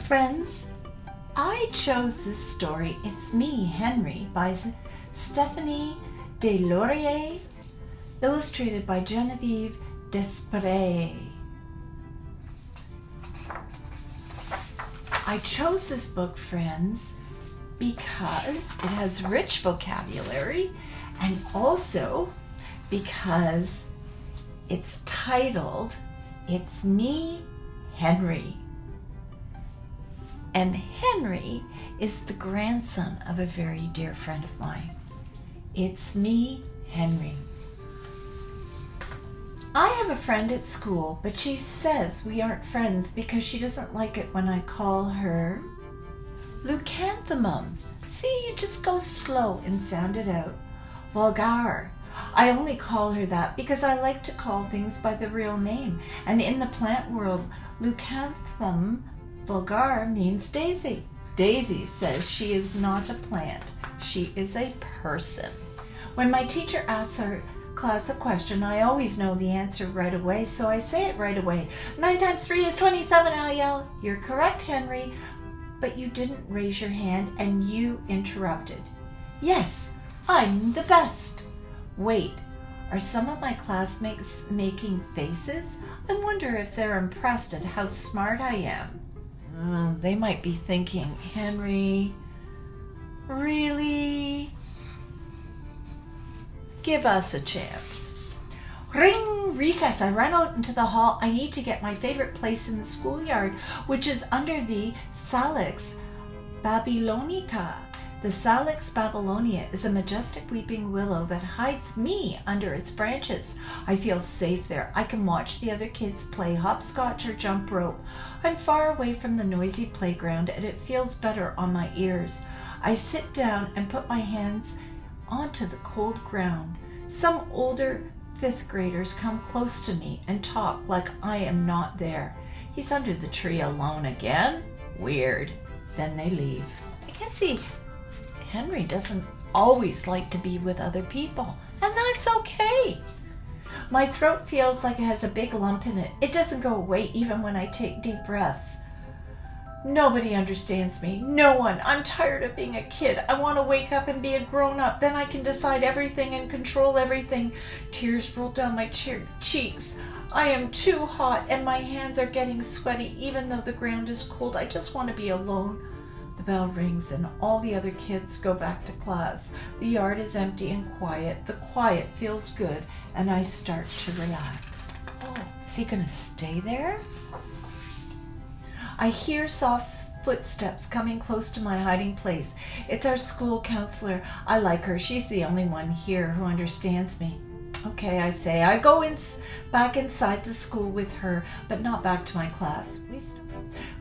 Friends, I chose this story, It's Me, Henry, by Stéphanie Deslauriers, illustrated by Geneviève Després. I chose this book, friends, because it has rich vocabulary and also because it's titled, It's Me, Henry. And Henry is the grandson of a very dear friend of mine. It's me, Henry. I have a friend at school, but she says we aren't friends because she doesn't like it when I call her Leucanthemum. See, you just go slow and sound it out. Vulgar. I only call her that because I like to call things by the real name. And in the plant world, Leucanthemum vulgar means daisy. Daisy says she is not a plant. She is a person. When my teacher asks our class a question, I always know the answer right away, so I say it right away. 9 times 3 is 27, I yell. You're correct, Henry, but you didn't raise your hand and you interrupted. Yes, I'm the best. Wait, are some of my classmates making faces? I wonder if they're impressed at how smart I am. They might be thinking, Henry, really? Give us a chance. Ring! Recess! I run out into the hall. I need to get my favorite place in the schoolyard, which is under the Salix Babylonica. The Salix Babylonia is a majestic weeping willow that hides me under its branches. I feel safe there. I can watch the other kids play hopscotch or jump rope. I'm far away from the noisy playground and it feels better on my ears. I sit down and put my hands onto the cold ground. Some older 5th graders come close to me and talk like I am not there. He's under the tree alone again? Weird. Then they leave. I can see Henry doesn't always like to be with other people, and that's okay. My throat feels like it has a big lump in it. It doesn't go away even when I take deep breaths. Nobody understands me. No one. I'm tired of being a kid. I want to wake up and be a grown-up. Then I can decide everything and control everything. Tears roll down my cheeks. I am too hot and my hands are getting sweaty even though the ground is cold. I just want to be alone. The bell rings and all the other kids go back to class. The yard is empty and quiet. The quiet feels good and I start to relax. Oh, is he gonna stay there? I hear soft footsteps coming close to my hiding place. It's our school counselor. I like her. She's the only one here who understands me. Okay, I say. I go back inside the school with her, but not back to my class.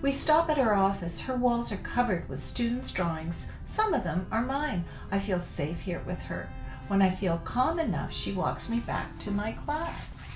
We stop at her office. Her walls are covered with students' drawings. Some of them are mine. I feel safe here with her. When I feel calm enough, she walks me back to my class.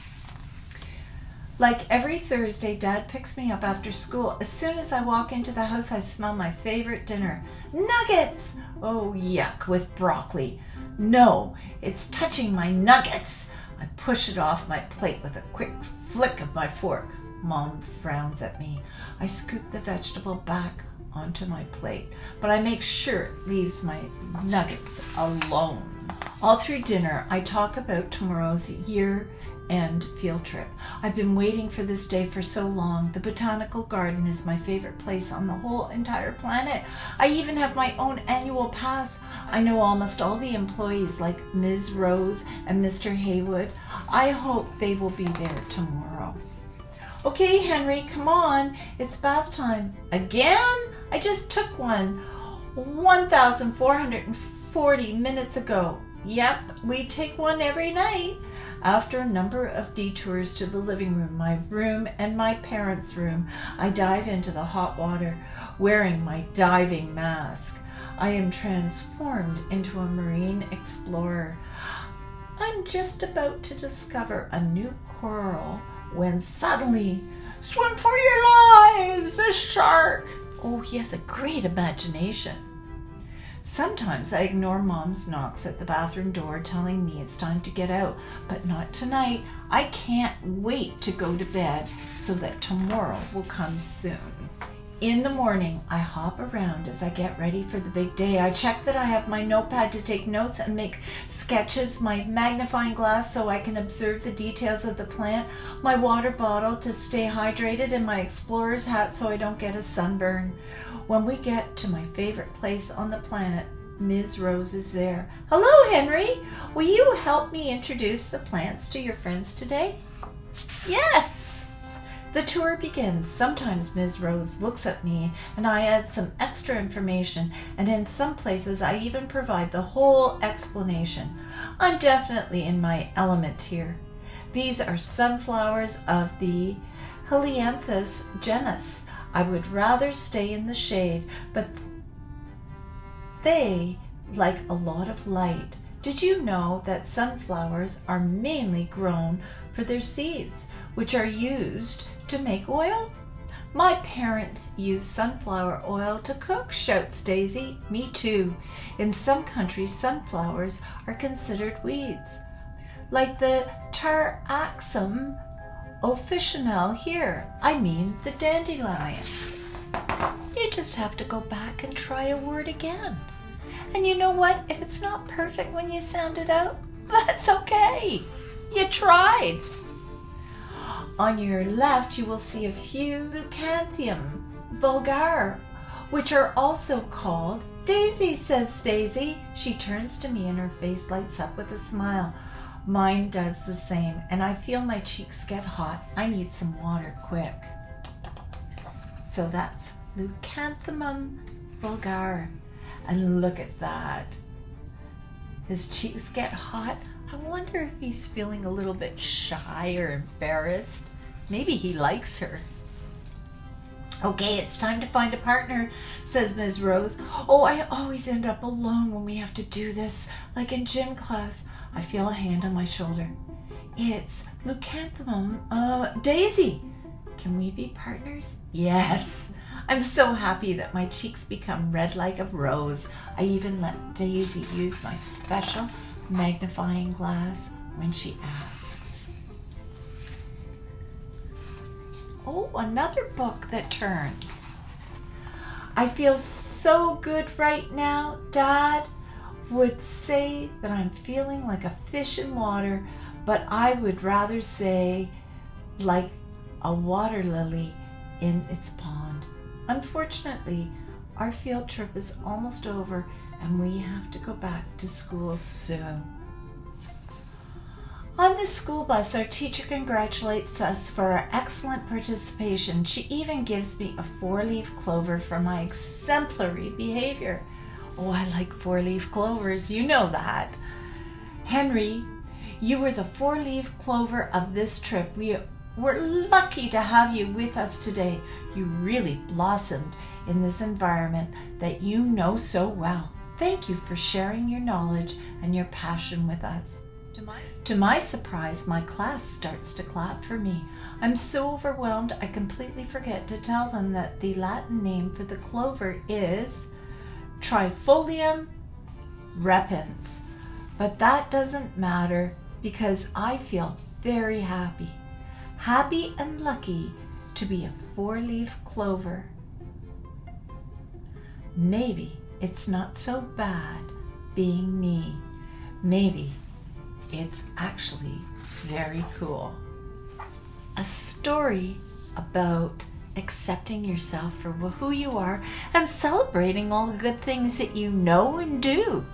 Like every Thursday, Dad picks me up after school. As soon as I walk into the house, I smell my favorite dinner. Nuggets! Oh, yuck, with broccoli. No, it's touching my nuggets. I push it off my plate with a quick flick of my fork. Mom frowns at me. I scoop the vegetable back onto my plate, but I make sure it leaves my nuggets alone. All through dinner, I talk about tomorrow's year-end field trip. I've been waiting for this day for so long. The botanical garden is my favorite place on the whole entire planet. I even have my own annual pass. I know almost all the employees like Ms. Rose and Mr. Haywood. I hope they will be there tomorrow. Okay, Henry, come on. It's bath time. Again? I just took one 1,440 minutes ago. Yep, we take one every night. After a number of detours to the living room, my room, and my parents' room, I dive into the hot water, wearing my diving mask. I am transformed into a marine explorer. I'm just about to discover a new coral when suddenly, swim for your lives, a shark! Oh, he has a great imagination. Sometimes I ignore Mom's knocks at the bathroom door telling me it's time to get out, but not tonight. I can't wait to go to bed so that tomorrow will come soon. In the morning, I hop around as I get ready for the big day. I check that I have my notepad to take notes and make sketches, my magnifying glass so I can observe the details of the plant, my water bottle to stay hydrated, and my explorer's hat so I don't get a sunburn. When we get to my favorite place on the planet, Ms. Rose is there. Hello, Henry. Will you help me introduce the plants to your friends today? Yes. The tour begins. Sometimes Ms. Rose looks at me and I add some extra information, and in some places I even provide the whole explanation. I'm definitely in my element here. These are sunflowers of the Helianthus genus. I would rather stay in the shade, but they like a lot of light. Did you know that sunflowers are mainly grown for their seeds, which are used to make oil? My parents use sunflower oil to cook, shouts Daisy. Me too. In some countries, sunflowers are considered weeds, like the Taraxum officinale here. I mean the dandelions. You just have to go back and try a word again. And you know what? If it's not perfect when you sound it out, that's okay. You tried. On your left, you will see a few Leucanthemum vulgare, which are also called Daisy, says Daisy. She turns to me and her face lights up with a smile. Mine does the same, and I feel my cheeks get hot. I need some water quick. So that's Leucanthemum vulgare. And look at that. His cheeks get hot. I wonder if he's feeling a little bit shy or embarrassed. Maybe he likes her. Okay, it's time to find a partner, says Ms. Rose. Oh, I always end up alone when we have to do this, like in gym class. I feel a hand on my shoulder. It's Leucanthemum, Daisy. Can we be partners? Yes. I'm so happy that my cheeks become red like a rose. I even let Daisy use my special magnifying glass when she asks. Oh, another book that turns. I feel so good right now. Dad would say that I'm feeling like a fish in water, but I would rather say like a water lily in its pond. Unfortunately, our field trip is almost over and we have to go back to school soon. On the school bus, our teacher congratulates us for our excellent participation. She even gives me a 4-leaf clover for my exemplary behavior. Oh, I like 4-leaf clovers, you know that. Henry, you were the 4-leaf clover of this trip. We're lucky to have you with us today. You really blossomed in this environment that you know so well. Thank you for sharing your knowledge and your passion with us. To my surprise, my class starts to clap for me. I'm so overwhelmed I completely forget to tell them that the Latin name for the clover is Trifolium repens. But that doesn't matter because I feel very happy. Happy and lucky to be a 4-leaf clover. Maybe it's not so bad being me. Maybe it's actually very cool. A story about accepting yourself for who you are and celebrating all the good things that you know and do.